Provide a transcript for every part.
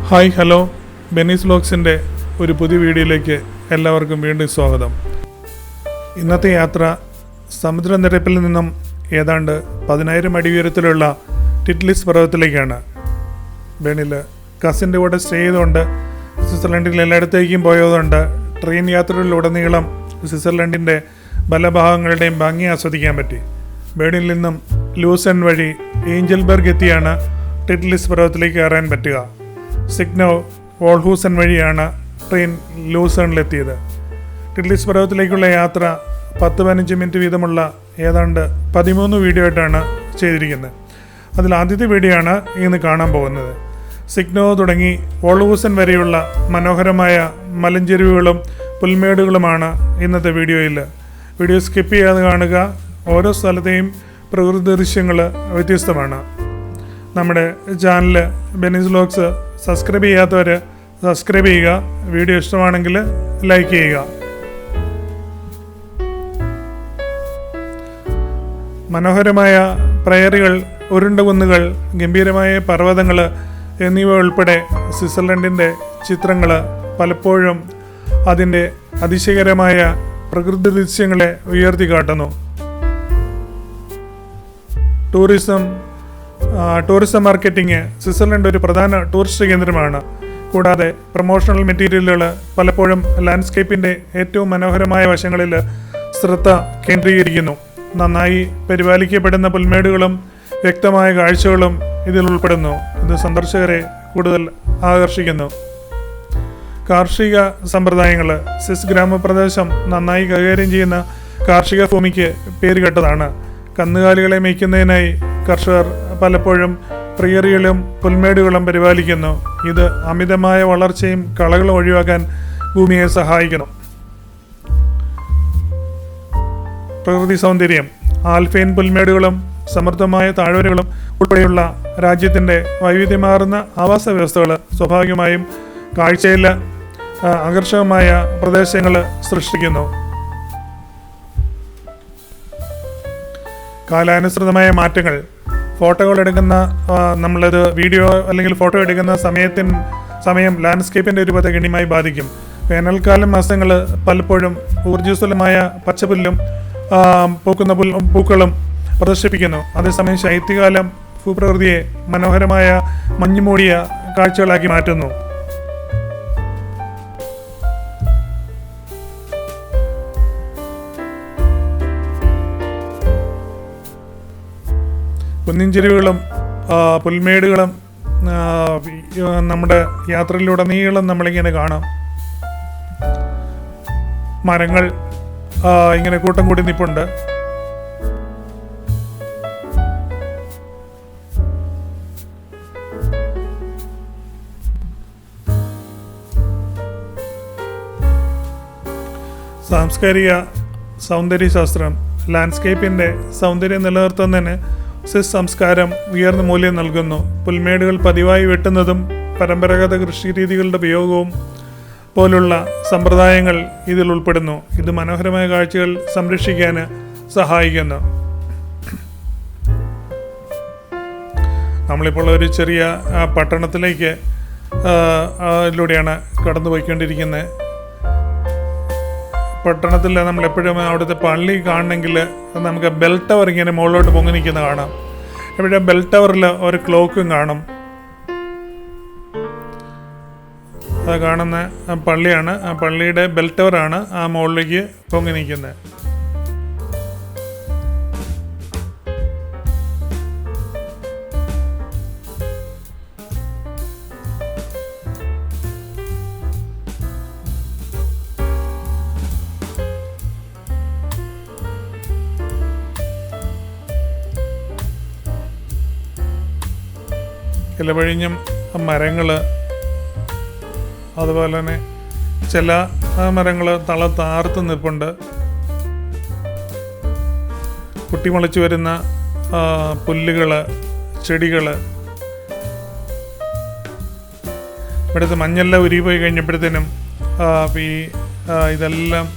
Hi hello ബെനീസ് വ്ലോഗ്സിൻ്റെ ഒരു പുതിയ വീഡിയോയിലേക്ക് എല്ലാവർക്കും വീണ്ടും സ്വാഗതം. ഇന്നത്തെ യാത്ര സമുദ്രനിരപ്പിൽ നിന്നും ഏതാണ്ട് 10,000 അടി ഉയരത്തിലുള്ള ടിറ്റ്ലിസ് പർവ്വതത്തിലേക്കാണ്. ബെനിൽ കസിൻ്റെ കൂടെ സ്റ്റേ ചെയ്തുകൊണ്ട് സ്വിറ്റ്സർലൻഡിൽ എല്ലായിടത്തേക്കും പോയതുകൊണ്ട് ട്രെയിൻ യാത്രകളിലുടനീളം സ്വിറ്റ്സർലൻഡിൻ്റെ പല ഭാഗങ്ങളുടെയും ഭംഗി ആസ്വദിക്കാൻ പറ്റി. ബേണിൽ നിന്നും ലൂസൺ വഴി ഏഞ്ചൽബർഗ് എത്തിയാണ് ടിറ്റ്ലിസ് പർവ്വതത്തിലേക്ക് കയറാൻ പറ്റുക. സിഗ്നോ വോൾഹൂസൻ വഴിയാണ് ട്രെയിൻ ലൂസണിലെത്തിയത്. ടിറ്റ്ലിസ് പർവ്വതത്തിലേക്കുള്ള യാത്ര 10-15 മിനിറ്റ് വീതമുള്ള ഏതാണ്ട് 13 വീഡിയോ ആയിട്ടാണ് ചെയ്തിരിക്കുന്നത്. അതിൽ ആദ്യത്തെ വീഡിയോ ആണ് ഇന്ന് കാണാൻ പോകുന്നത്. സിഗ്നോ തുടങ്ങി വോൾഹൂസൻ വരെയുള്ള മനോഹരമായ മലഞ്ചെരുവുകളും പുൽമേടുകളുമാണ് ഇന്നത്തെ വീഡിയോയിൽ. വീഡിയോ സ്കിപ്പ് ചെയ്യാതെ കാണുക. ഓരോ സ്ഥലത്തെയും പ്രകൃതി ദൃശ്യങ്ങൾ വ്യത്യസ്തമാണ്. നമ്മുടെ ചാനൽ ബെനീസ് വ്ലോഗ്സ് സബ്സ്ക്രൈബ് ചെയ്യാത്തവർ സബ്സ്ക്രൈബ് ചെയ്യുക. വീഡിയോ ഇഷ്ടമാണെങ്കിൽ ലൈക്ക് ചെയ്യുക. മനോഹരമായ പ്രയറികൾ, ഉരുണ്ട കുന്നുകൾ, ഗംഭീരമായ പർവ്വതങ്ങൾ എന്നിവ ഉൾപ്പെടെ സ്വിറ്റ്സർലൻഡിൻ്റെ ചിത്രങ്ങൾ പലപ്പോഴും അതിൻ്റെ അതിശയകരമായ പ്രകൃതി ദൃശ്യങ്ങളെ ഉയർത്തിക്കാട്ടുന്നു. ടൂറിസം മാർക്കറ്റിംഗ് സ്വിറ്റ്സർലൻഡ് ഒരു പ്രധാന ടൂറിസ്റ്റ് കേന്ദ്രമാണ്. കൂടാതെ പ്രൊമോഷണൽ മെറ്റീരിയലുകൾ പലപ്പോഴും ലാൻഡ്സ്കേപ്പിൻ്റെ ഏറ്റവും മനോഹരമായ വശങ്ങളിൽ ശ്രദ്ധ കേന്ദ്രീകരിക്കുന്നു. നന്നായി പരിപാലിക്കപ്പെടുന്ന പുൽമേടുകളും വ്യക്തമായ കാഴ്ചകളും ഇതിൽ ഉൾപ്പെടുന്നു. ഇത് സന്ദർശകരെ കൂടുതൽ ആകർഷിക്കുന്നു. കാർഷിക സമ്പ്രദായങ്ങൾ സ്വിസ് ഗ്രാമപ്രദേശം നന്നായി കൈകാര്യം ചെയ്യുന്ന കാർഷിക ഭൂമിക്ക് പേരുകേട്ടതാണ്. കന്നുകാലികളെ മേയ്ക്കുന്നതിനായി കർഷകർ പലപ്പോഴും പ്രിയറികളും പുൽമേടുകളും പരിപാലിക്കുന്നു. ഇത് അമിതമായ വളർച്ചയും കളകളും ഒഴിവാക്കാൻ ഭൂമിയെ സഹായിക്കുന്നു. പ്രകൃതി സൗന്ദര്യം, ആൽഫൈൻ പുൽമേടുകളും സമൃദ്ധമായ താഴ്വരകളും ഉൾപ്പെടെയുള്ള രാജ്യത്തിൻ്റെ വൈവിധ്യമാർന്ന ആവാസ വ്യവസ്ഥകൾ സ്വാഭാവികമായും കാഴ്ചയിൽ ആകർഷകമായ പ്രദേശങ്ങൾ സൃഷ്ടിക്കുന്നു. കാലാനുസൃതമായ മാറ്റങ്ങൾ, ഫോട്ടോകൾ എടുക്കുന്ന നമ്മളത് വീഡിയോ അല്ലെങ്കിൽ ഫോട്ടോ എടുക്കുന്ന സമയം ലാൻഡ്സ്കേപ്പിൻ്റെ രൂപത്തെ ഗണ്യമായി ബാധിക്കും. വേനൽക്കാലം മാസങ്ങൾ പലപ്പോഴും ഊർജ്ജസ്വലമായ പച്ചപ്പുല്ലും പൂക്കുന്ന പൂക്കളും പ്രദർശിപ്പിക്കുന്നു. അതേസമയം ശൈത്യകാലം ഭൂപ്രകൃതിയെ മനോഹരമായ മഞ്ഞുമൂടിയ കാഴ്ചകളാക്കി മാറ്റുന്നു. കുന്നിൻചെരുവുകളും പുൽമേടുകളും നമ്മുടെ യാത്രയിലുടനീളം നമ്മളിങ്ങനെ കാണാം. മരങ്ങൾ ഇങ്ങനെ കൂട്ടം കൂടി നിൽപ്പുണ്ട്. സാംസ്കാരിക സൗന്ദര്യശാസ്ത്രം ലാൻഡ്സ്കേപ്പിൻ്റെ സൗന്ദര്യം നിലനിർത്തുന്നതിന് സ്വിസ് സംസ്കാരം ഉയർന്ന മൂല്യം നൽകുന്നു. പുൽമേടുകൾ പതിവായി വെട്ടുന്നതും പരമ്പരാഗത കൃഷിരീതികളുടെ ഉപയോഗവും പോലുള്ള സമ്പ്രദായങ്ങൾ ഇതിൽ ഉൾപ്പെടുന്നു. ഇത് മനോഹരമായ കാഴ്ചകൾ സംരക്ഷിക്കാൻ സഹായിക്കുന്നു. നമ്മളിപ്പോൾ ഒരു ചെറിയ പട്ടണത്തിലേക്ക് ഇതിലൂടെയാണ് കടന്നു പോയിക്കൊണ്ടിരിക്കുന്നത്. പട്ടണത്തിൽ നമ്മളെപ്പോഴും അവിടുത്തെ പള്ളി കാണണമെങ്കിൽ നമുക്ക് ബെൽ ടവർ ഇങ്ങനെ മുകളിലോട്ട് പൊങ്ങി നിൽക്കുന്ന കാണാം. ഇവിടെ ബെൽ ടവറിൽ ഒരു ക്ലോക്കും കാണും. അത് കാണുന്ന പള്ളിയാണ്. ആ പള്ളിയുടെ ബെൽ ടവറാണ് ആ മുകളിലേക്ക് പൊങ്ങി നിൽക്കുന്നത്. ഇലവഴിഞ്ഞും മരങ്ങൾ, അതുപോലെ തന്നെ ചില മരങ്ങൾ താർത്ത് നിൽപ്പുണ്ട്. പൊട്ടിമുളച്ച് വരുന്ന പുല്ലുകൾ, ചെടികൾ. ഇവിടുത്തെ മഞ്ഞെല്ലാം ഉരുകിപ്പോയി കഴിഞ്ഞപ്പോഴത്തേനും ഇതെല്ലാം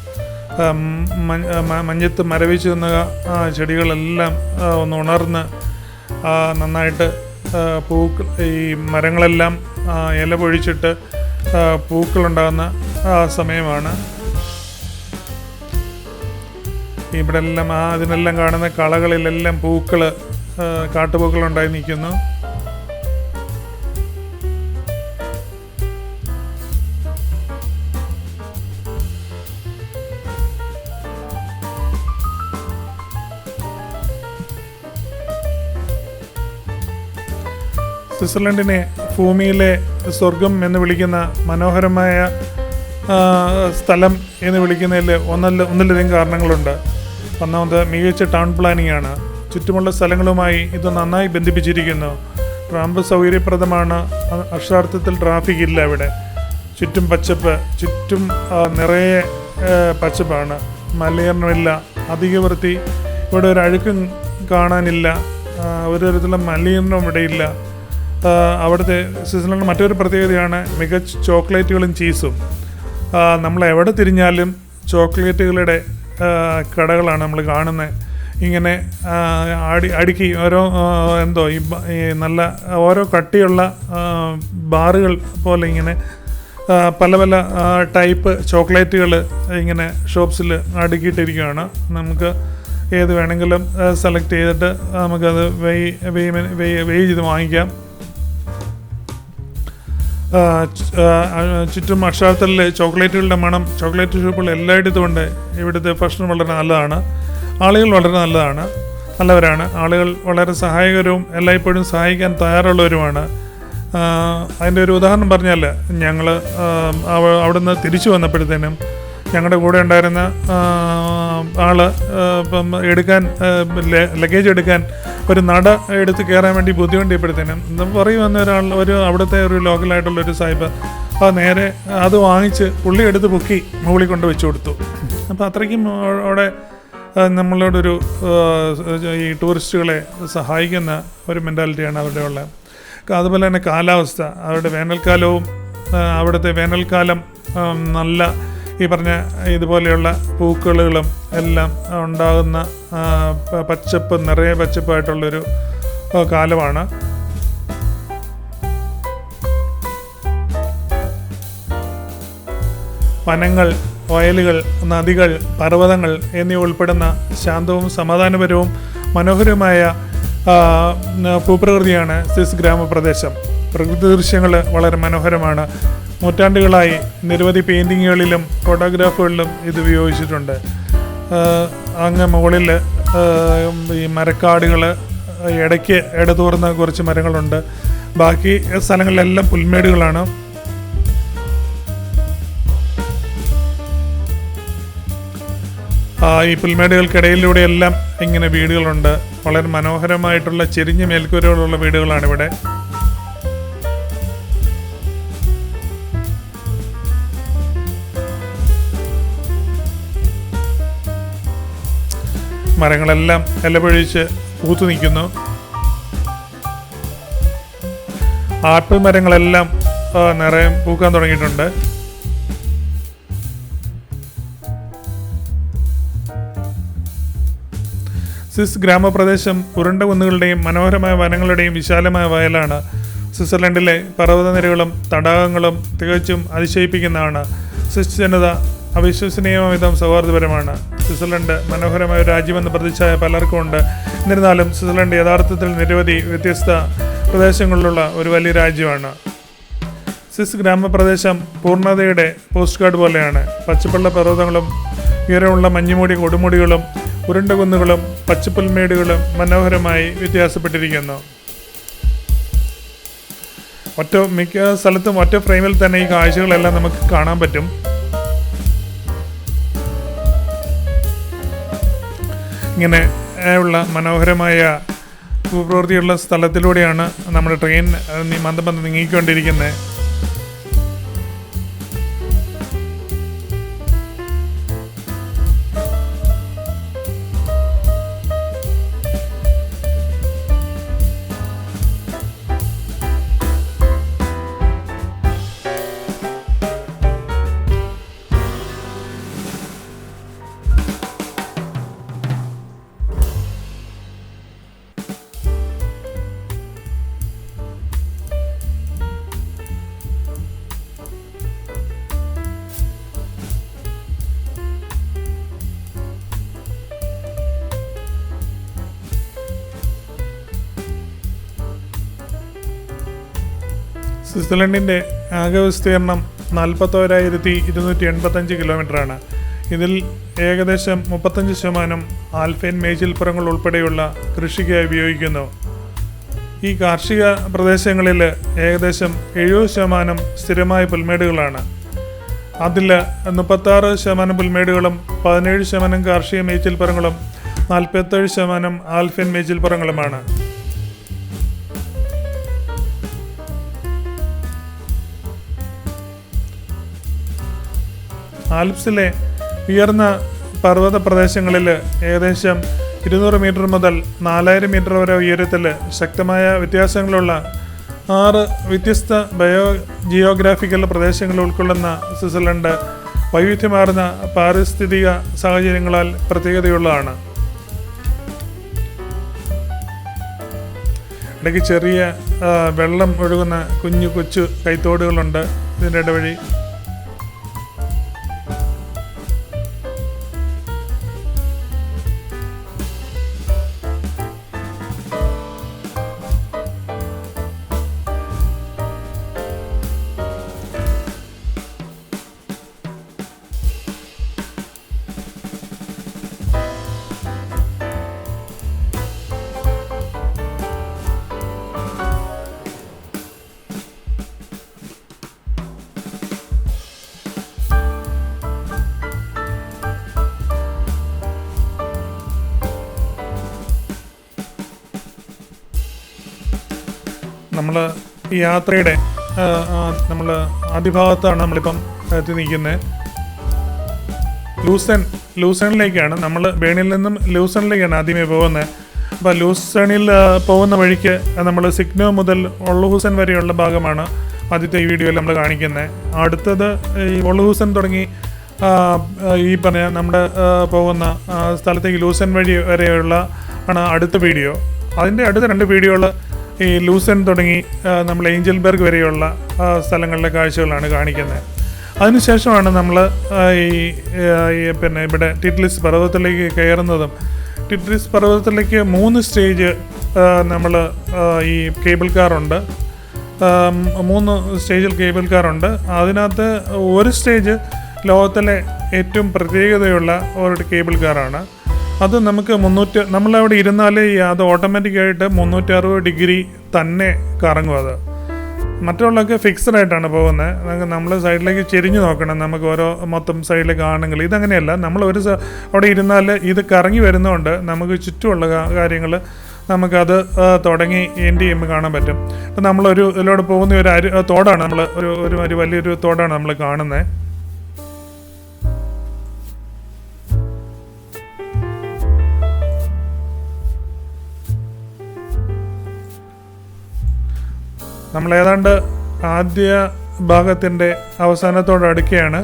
മഞ്ഞത്ത് മരവിച്ച് നിന്ന ചെടികളെല്ലാം ഒന്ന് ഉണർന്ന് നന്നായിട്ട് ഈ മരങ്ങളെല്ലാം ഇല പൊഴിച്ചിട്ട് പൂക്കളുണ്ടാകുന്ന സമയമാണ്. ഇവിടെ എല്ലാം അതിനെല്ലാം കാണുന്ന കളകളിലെല്ലാം പൂക്കൾ, കാട്ടുപൂക്കളുണ്ടായി നിൽക്കുന്നു. സ്വിറ്റ്സർലൻഡിനെ ഭൂമിയിലെ സ്വർഗം എന്ന് വിളിക്കുന്ന മനോഹരമായ സ്ഥലം എന്ന് വിളിക്കുന്നതിൽ ഒന്നിലധികം കാരണങ്ങളുണ്ട്. ഒന്നാമത് മികച്ച ടൗൺ പ്ലാനിംഗ് ആണ്. ചുറ്റുമുള്ള സ്ഥലങ്ങളുമായി ഇത് നന്നായി ബന്ധിപ്പിച്ചിരിക്കുന്നു. റാമ്പ് സൗകര്യപ്രദമാണ്. അക്ഷരാർത്ഥത്തിൽ ട്രാഫിക് ഇല്ല. ഇവിടെ ചുറ്റും പച്ചപ്പ്, ചുറ്റും നിറയെ പച്ചപ്പാണ്. മലിനീകരണമില്ല, അധിക വൃത്തി. ഇവിടെ ഒരു അഴുക്കും കാണാനില്ല, ഒരു തരത്തിലുള്ള മലിനീകരണവും ഇവിടെയില്ല. അവിടുത്തെ സ്വിറ്റ്സർലൻഡ് മറ്റൊരു പ്രത്യേകതയാണ് മികച്ച ചോക്ലേറ്റുകളും ചീസും. നമ്മൾ എവിടെ തിരിഞ്ഞാലും ചോക്ലേറ്റുകളുടെ കടകളാണ് നമ്മൾ കാണുന്നത്. ഇങ്ങനെ അടുക്കി ഓരോ ഈ നല്ല ഓരോ കട്ടിയുള്ള ബാറുകൾ പോലെ ഇങ്ങനെ പല പല ടൈപ്പ് ചോക്ലേറ്റുകൾ ഇങ്ങനെ ഷോപ്സിൽ അടുക്കിയിട്ടിരിക്കുകയാണ്. നമുക്ക് ഏത് വേണമെങ്കിലും സെലക്ട് ചെയ്തിട്ട് നമുക്കത് വെയ് ചെയ്ത് വാങ്ങിക്കാം. ചുറ്റും അക്ഷരാർത്ഥത്തിൽ ചോക്ലേറ്റുകളുടെ മണം. ചോക്ലേറ്റ് ഷോപ്പുകൾ എല്ലായിടത്തും ഉണ്ട്. ഇവിടുത്തെ ഭക്ഷണം വളരെ നല്ലതാണ്. ആളുകൾ വളരെ നല്ലവരാണ്. ആളുകൾ വളരെ സഹായകരവും എല്ലായ്പ്പോഴും സഹായിക്കാൻ തയ്യാറുള്ളവരുമാണ്. അതിൻ്റെ ഒരു ഉദാഹരണം പറഞ്ഞാൽ, ഞങ്ങൾ അവിടുന്ന് തിരിച്ചു വന്നപ്പോഴത്തേനും ഞങ്ങളുടെ കൂടെ ഉണ്ടായിരുന്ന ആള് ലഗേജ് എടുക്കാൻ ഒരു നട എടുത്ത് കയറാൻ വേണ്ടി ബുദ്ധിമുട്ടിയപ്പോഴത്തേനും പറയുമെന്ന ഒരു അവിടുത്തെ ഒരു ലോക്കലായിട്ടുള്ളൊരു സാഹിബ് നേരെ അത് വാങ്ങിച്ച് പുള്ളി എടുത്ത് പൊക്കി മുകളിൽ കൊണ്ട് വെച്ച് കൊടുത്തു. അപ്പോൾ അത്രയ്ക്കും അവിടെ നമ്മളോടൊരു ഈ ടൂറിസ്റ്റുകളെ സഹായിക്കുന്ന ഒരു മെൻറ്റാലിറ്റിയാണ് അവരുടെ ഉള്ളത്. അതുപോലെ തന്നെ കാലാവസ്ഥ, അവരുടെ വേനൽക്കാലവും അവിടുത്തെ വേനൽക്കാലം നല്ല ഈ പറഞ്ഞ ഇതുപോലെയുള്ള പൂക്കളുകളും എല്ലാം ഉണ്ടാകുന്ന പച്ചപ്പ്, നിറയെ പച്ചപ്പായിട്ടുള്ളൊരു കാലമാണ്. വനങ്ങൾ, വയലുകൾ, നദികൾ, പർവ്വതങ്ങൾ എന്നിവ ഉൾപ്പെടുന്ന ശാന്തവും സമാധാനപരവും മനോഹരമായ ഭൂപ്രകൃതിയാണ് സ്വിസ് ഗ്രാമപ്രദേശം. പ്രകൃതി ദൃശ്യങ്ങൾ വളരെ മനോഹരമാണ്. നൂറ്റാണ്ടുകളായി നിരവധി പെയിൻറ്റിങ്ങുകളിലും ഫോട്ടോഗ്രാഫുകളിലും ഇത് ഉപയോഗിച്ചിട്ടുണ്ട്. അങ്ങ് മുകളിൽ ഈ മരക്കാടുകൾ, ഇടയ്ക്ക് ഇടതൂർന്ന കുറച്ച് മരങ്ങളുണ്ട്. ബാക്കി സ്ഥലങ്ങളിലെല്ലാം പുൽമേടുകളാണ്. ഈ പുൽമേടുകൾക്കിടയിലൂടെയെല്ലാം ഇങ്ങനെ വീടുകളുണ്ട്. വളരെ മനോഹരമായിട്ടുള്ള ചെരിഞ്ഞ മേൽക്കൂരകളുള്ള വീടുകളാണിവിടെ. മരങ്ങളെല്ലാം ഇലപൊഴിച്ച് പൂത്തു നിൽക്കുന്നു. ആപ്പിൾ മരങ്ങളെല്ലാം നിറയെ പൂക്കാൻ തുടങ്ങിയിട്ടുണ്ട്. സ്വിസ് ഗ്രാമപ്രദേശം ഉരുണ്ട കുന്നുകളുടെയും മനോഹരമായ വനങ്ങളുടെയും വിശാലമായ വയലാണ്. സ്വിറ്റ്സർലൻഡിലെ പർവ്വതനിരകളും തടാകങ്ങളും തികച്ചും അതിശയിപ്പിക്കുന്നതാണ്. സ്വിസ് ജനത അവിശ്വസനീയവിധം സൗഹാർദ്ദപരമാണ്. സ്വിറ്റ്സർലൻഡ് മനോഹരമായ ഒരു രാജ്യമെന്ന് പ്രതിച്ഛായ പലർക്കും ഉണ്ട്. എന്നിരുന്നാലും സ്വിറ്റ്സർലൻഡ് യഥാർത്ഥത്തിൽ നിരവധി വ്യത്യസ്ത പ്രദേശങ്ങളിലുള്ള ഒരു വലിയ രാജ്യമാണ്. സ്വിസ് ഗ്രാമപ്രദേശം പൂർണ്ണതയുടെ പോസ്റ്റ് കാർഡ് പോലെയാണ്. പച്ചപ്പുള്ള പർവ്വതങ്ങളും ഉയരമുള്ള മഞ്ഞുമൂടിയ കൊടുമുടികളും ഉരുണ്ട കുന്നുകളും പച്ചപ്പുൽമേടുകളും മനോഹരമായി വ്യത്യാസപ്പെട്ടിരിക്കുന്നു. മിക്ക സ്ഥലത്തും ഒറ്റ ഫ്രെയിമിൽ തന്നെ ഈ കാഴ്ചകളെല്ലാം നമുക്ക് കാണാൻ പറ്റും. ഇങ്ങനെ ഉള്ള മനോഹരമായ ഭൂപ്രവൃത്തിയുള്ള സ്ഥലത്തിലൂടെയാണ് നമ്മുടെ ട്രെയിൻ മന്ദം നീങ്ങിക്കൊണ്ടിരിക്കുന്നത്. സ്വിറ്റ്സർലൻഡിൻ്റെ ആകെ വിസ്തീർണം 41,285 കിലോമീറ്ററാണ്. ഇതിൽ ഏകദേശം 35% ആൽപൈൻ മേച്ചിൽപ്പുറങ്ങൾ ഉൾപ്പെടെയുള്ള കൃഷിക്കായി ഉപയോഗിക്കുന്നു. ഈ കാർഷിക പ്രദേശങ്ങളിൽ ഏകദേശം 70% സ്ഥിരമായ പുൽമേടുകളാണ്. അതിൽ 36% പുൽമേടുകളും 17% കാർഷിക മേച്ചിൽപ്പുറങ്ങളും 47% ആൽപൈൻ മേച്ചിൽപ്പുറങ്ങളുമാണ്. ആൽപ്സിലെ ഉയർന്ന പർവ്വത പ്രദേശങ്ങളിൽ ഏകദേശം 200 മീറ്റർ മുതൽ 4000 മീറ്റർ വരെ ഉയരത്തിൽ ശക്തമായ വ്യത്യാസങ്ങളുള്ള 6 വ്യത്യസ്ത ജിയോഗ്രാഫിക്കൽ പ്രദേശങ്ങൾ ഉൾക്കൊള്ളുന്ന സ്വിറ്റ്സർലൻഡ് വൈവിധ്യമാർന്ന പാരിസ്ഥിതിക സാഹചര്യങ്ങളാൽ പ്രത്യേകതയുള്ളതാണ്. ഇടയ്ക്ക് ചെറിയ വെള്ളം ഒഴുകുന്ന കൊച്ചു കൈത്തോടുകളുണ്ട് ഇതിൻ്റെ ഇടവഴി. നമ്മൾ ഈ യാത്രയുടെ നമ്മൾ ആദ്യഭാഗത്താണ് നമ്മളിപ്പം എത്തി നിൽക്കുന്നത്. ലൂസേണിലേക്കാണ്. നമ്മൾ ബേണിൽ നിന്നും ലൂസേണിലേക്കാണ് ആദ്യമേ പോകുന്നത്. അപ്പോൾ ലൂസേണിൽ പോകുന്ന വഴിക്ക് നമ്മൾ സിഗ്നോ മുതൽ ഒള്ളുഹൂസൻ വരെയുള്ള ഭാഗമാണ് ആദ്യത്തെ ഈ വീഡിയോയിൽ നമ്മൾ കാണിക്കുന്നത്. അടുത്തത് ഈ ഒള്ളുഹൂസൻ തുടങ്ങി ഈ പറഞ്ഞ നമ്മുടെ പോകുന്ന സ്ഥലത്തേക്ക് ലൂസൻ വഴി വരെയുള്ള ആണ് അടുത്ത വീഡിയോ. അതിൻ്റെ അടുത്ത 2 വീഡിയോകൾ ഈ ലൂസൻ തുടങ്ങി നമ്മൾ ഏഞ്ചൽബർഗ് വരെയുള്ള സ്ഥലങ്ങളിലെ കാഴ്ചകളാണ് കാണിക്കുന്നത്. അതിനുശേഷമാണ് നമ്മൾ പിന്നെ ഇവിടെ ടിറ്റ്ലിസ് പർവ്വതത്തിലേക്ക് കയറുന്നതും. ടിറ്റ്ലിസ് പർവ്വതത്തിലേക്ക് 3 സ്റ്റേജ് നമ്മൾ ഈ കേബിൾ കാറുണ്ട്. 3 സ്റ്റേജിൽ കേബിൾ കാറുണ്ട്. അതിനകത്ത് ഒരു സ്റ്റേജ് ലോകത്തിലെ ഏറ്റവും പ്രത്യേകതയുള്ള ഒരു കേബിൾ കാറാണ്. അത് നമുക്ക് നമ്മളവിടെ ഇരുന്നാൽ അത് ഓട്ടോമാറ്റിക്കായിട്ട് 360 ഡിഗ്രി തന്നെ കറങ്ങും. അത് മറ്റുള്ളതൊക്കെ ഫിക്സഡ് ആയിട്ടാണ് പോകുന്നത്. നമ്മൾ സൈഡിലേക്ക് ചെരിഞ്ഞു നോക്കണം. നമുക്ക് ഓരോ മൊത്തം സൈഡിലേക്ക് ആണെങ്കിൽ ഇതങ്ങനെയല്ല. നമ്മൾ അവിടെ ഇരുന്നാൽ ഇത് കറങ്ങി വരുന്നതുകൊണ്ട് നമുക്ക് ചുറ്റുമുള്ള കാര്യങ്ങൾ നമുക്കത് തുടങ്ങി എൻഡ് ചെയ്യുമ്പോൾ കാണാൻ പറ്റും. അപ്പം നമ്മളൊരു ഇതിലൂടെ പോകുന്ന ഒരു തോടാണ് നമ്മൾ ഒരു വലിയൊരു തോടാണ് നമ്മൾ കാണുന്നത്. നമ്മൾ ഏതാണ്ട് ആദ്യ ഭാഗത്തിൻ്റെ അവസാനത്തോട് അടുക്കുകയാണ്.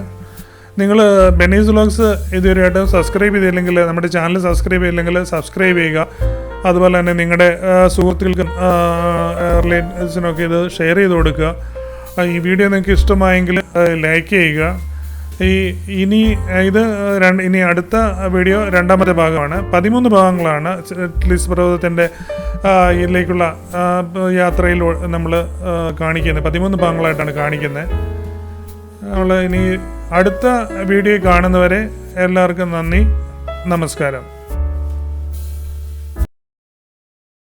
നിങ്ങൾ ബെനീസ് വ്ലോഗ്സ് ഇതുവരെയായിട്ടും സബ്സ്ക്രൈബ് ചെയ്തില്ലെങ്കിൽ, നമ്മുടെ ചാനൽ സബ്സ്ക്രൈബ് ചെയ്തില്ലെങ്കിൽ സബ്സ്ക്രൈബ് ചെയ്യുക. അതുപോലെ തന്നെ നിങ്ങളുടെ സുഹൃത്തുക്കൾക്കും റിലേറ്റീവ്സിനൊക്കെ ഇത് ഷെയർ ചെയ്ത് കൊടുക്കുക. ഈ വീഡിയോ നിങ്ങൾക്ക് ഇഷ്ടമായെങ്കിൽ ലൈക്ക് ചെയ്യുക. ഇനി അടുത്ത വീഡിയോ 2ാമത്തെ ഭാഗമാണ്. 13 ഭാഗങ്ങളാണ് ടിറ്റ്ലിസ് പർവ്വതത്തിൻ്റെ ഇതിലേക്കുള്ള യാത്രയിൽ നമ്മൾ കാണിക്കുന്നത്. 13 ഭാഗങ്ങളായിട്ടാണ് കാണിക്കുന്നത്. നമ്മൾ ഇനി അടുത്ത വീഡിയോ കാണുന്നവരെ എല്ലാവർക്കും നന്ദി, നമസ്കാരം.